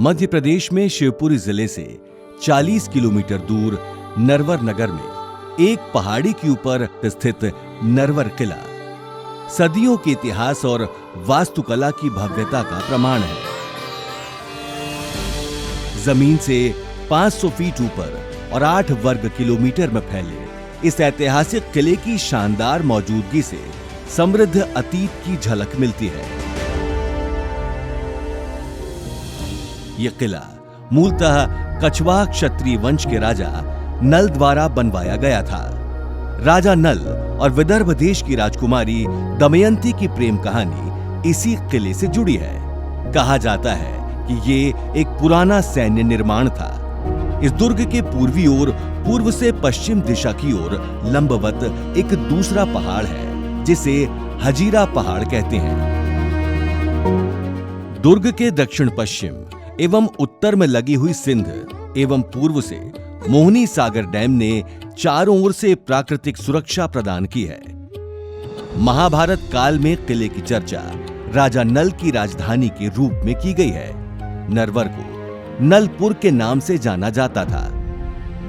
मध्य प्रदेश में शिवपुरी जिले से 40 किलोमीटर दूर नरवर नगर में एक पहाड़ी के ऊपर स्थित नरवर किला सदियों के इतिहास और वास्तुकला की भव्यता का प्रमाण है। जमीन से 500 फीट ऊपर और 8 वर्ग किलोमीटर में फैले इस ऐतिहासिक किले की शानदार मौजूदगी से समृद्ध अतीत की झलक मिलती है। यह किला मूलतः कछवाह क्षत्रिय वंश के राजा नल द्वारा बनवाया गया था। राजा नल और विदर्भ देश की राजकुमारी दमयंती की प्रेम कहानी इसी किले से जुड़ी है। कहा जाता है कि ये एक पुराना सैन्य निर्माण था। इस दुर्ग के पूर्वी ओर पूर्व से पश्चिम दिशा की ओर लंबवत एक दूसरा पहाड़ है जिसे हजीरा पहाड़ कहते हैं। दुर्ग के दक्षिण पश्चिम एवं उत्तर में लगी हुई सिंध एवं पूर्व से मोहनी सागर डैम ने चारों ओर से प्राकृतिक सुरक्षा प्रदान की है। महाभारत काल में किले की चर्चा राजा नल की राजधानी के रूप में की गई है। नरवर को नलपुर के नाम से जाना जाता था।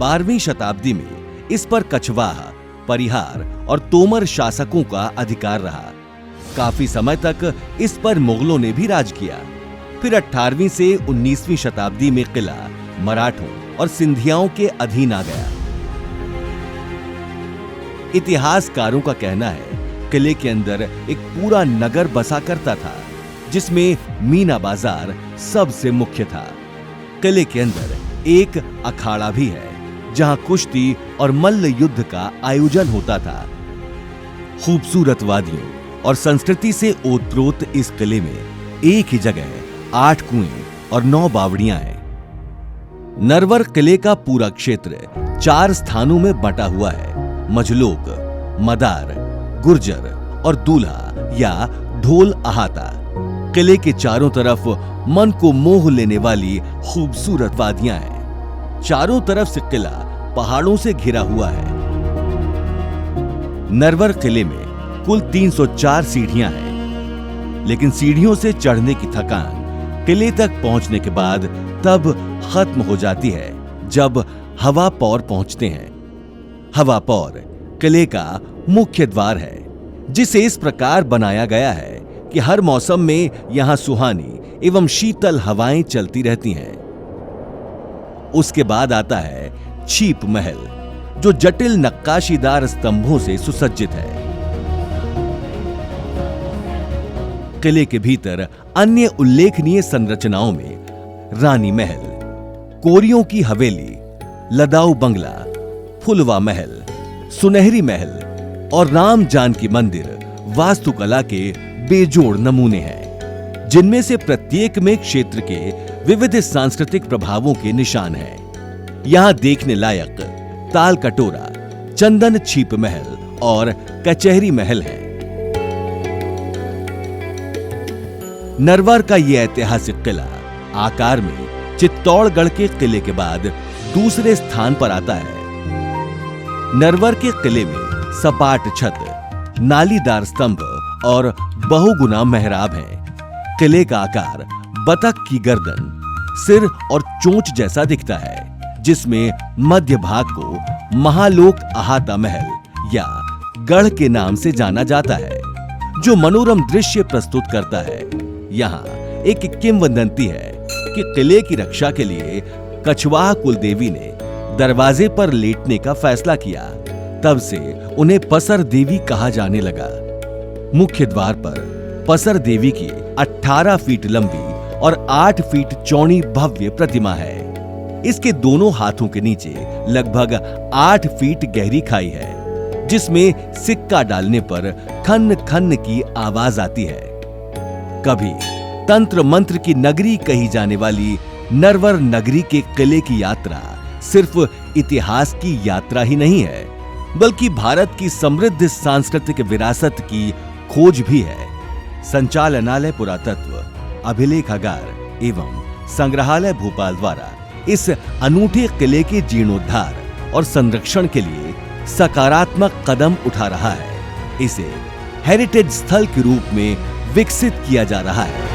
12वीं शताब्दी में इस पर कछवाह, परिहार और तोमर शासकों का अधिकार रहा। काफी समय तक इस पर मुगलों ने भी राज किया। फिर 18वीं से 19वीं शताब्दी में किला मराठों और सिंधियाओं के अधीन आ गया। इतिहासकारों का कहना है किले के अंदर एक पूरा नगर बसा करता था जिसमें मीना बाजार सबसे मुख्य था। किले के अंदर एक अखाड़ा भी है जहां कुश्ती और मल्ल युद्ध का आयोजन होता था। खूबसूरत वादियों और संस्कृति से ओतप्रोत इस किले में एक ही जगह 8 कुएं और 9 बावड़ियां हैं। नरवर किले का पूरा क्षेत्र 4 स्थानों में बटा हुआ है। मजलोग, मदार, गुर्जर और दूल्हा या ढोल अहाता। किले के चारों तरफ मन को मोह लेने वाली खूबसूरत वादियां हैं। चारों तरफ से किला पहाड़ों से घिरा हुआ है। नरवर किले में कुल 304 सीढ़ियां हैं, लेकिन सीढ़ियों से चढ़ने की थकान किले तक पहुंचने के बाद तब खत्म हो जाती है जब हवा पौर पहुंचते हैं। हवा पौर किले का मुख्य द्वार है जिसे इस प्रकार बनाया गया है कि हर मौसम में यहां सुहानी एवं शीतल हवाएं चलती रहती हैं। उसके बाद आता है छीप महल जो जटिल नक्काशीदार स्तंभों से सुसज्जित है। किले के भीतर अन्य उल्लेखनीय संरचनाओं में रानी महल, कोरियों की हवेली, लदाऊ बंगला, फुलवा महल, सुनहरी महल और राम जानकी मंदिर वास्तुकला के बेजोड़ नमूने हैं, जिनमें से प्रत्येक में क्षेत्र के विविध सांस्कृतिक प्रभावों के निशान हैं। यहां देखने लायक ताल कटोरा, चंदन छीप महल और कचहरी महल है। नरवर का यह ऐतिहासिक किला आकार में चित्तौड़गढ़ के किले के बाद दूसरे स्थान पर आता है। नरवर के किले में सपाट छत, नालीदार स्तंभ और बहुगुना मेहराब हैं। किले का आकार बतख की गर्दन, सिर और चोंच जैसा दिखता है, जिसमें मध्य भाग को महालोक अहाता महल या गढ़ के नाम से जाना जाता है, जो मनोरम दृश्य प्रस्तुत करता है। यहाँ एक किंवदंती है कि किले की रक्षा के लिए कछवाह कुलदेवी ने दरवाजे पर लेटने का फैसला किया। तब से उन्हें पसर देवी कहा जाने लगा। मुख्य द्वार पर पसर देवी की 18 फीट लंबी और 8 फीट चौड़ी भव्य प्रतिमा है। इसके दोनों हाथों के नीचे लगभग 8 फीट गहरी खाई है, जिसमें सिक्का डालने पर खन खन की आवाज आती है। कभी तंत्र मंत्र की नगरी कही जाने वाली नरवर नगरी के किले की यात्रा सिर्फ इतिहास की यात्रा ही नहीं है, बल्कि भारत की समृद्ध सांस्कृतिक विरासत की खोज भी है। संचालनालय पुरातत्व, अभिलेखागार एवं संग्रहालय भोपाल द्वारा इस अनूठे किले के जीर्णोद्धार और संरक्षण के लिए सकारात्मक कदम उठा रहा है। इसे हेरिटेज स्थल के रूप में विकसित किया जा रहा है।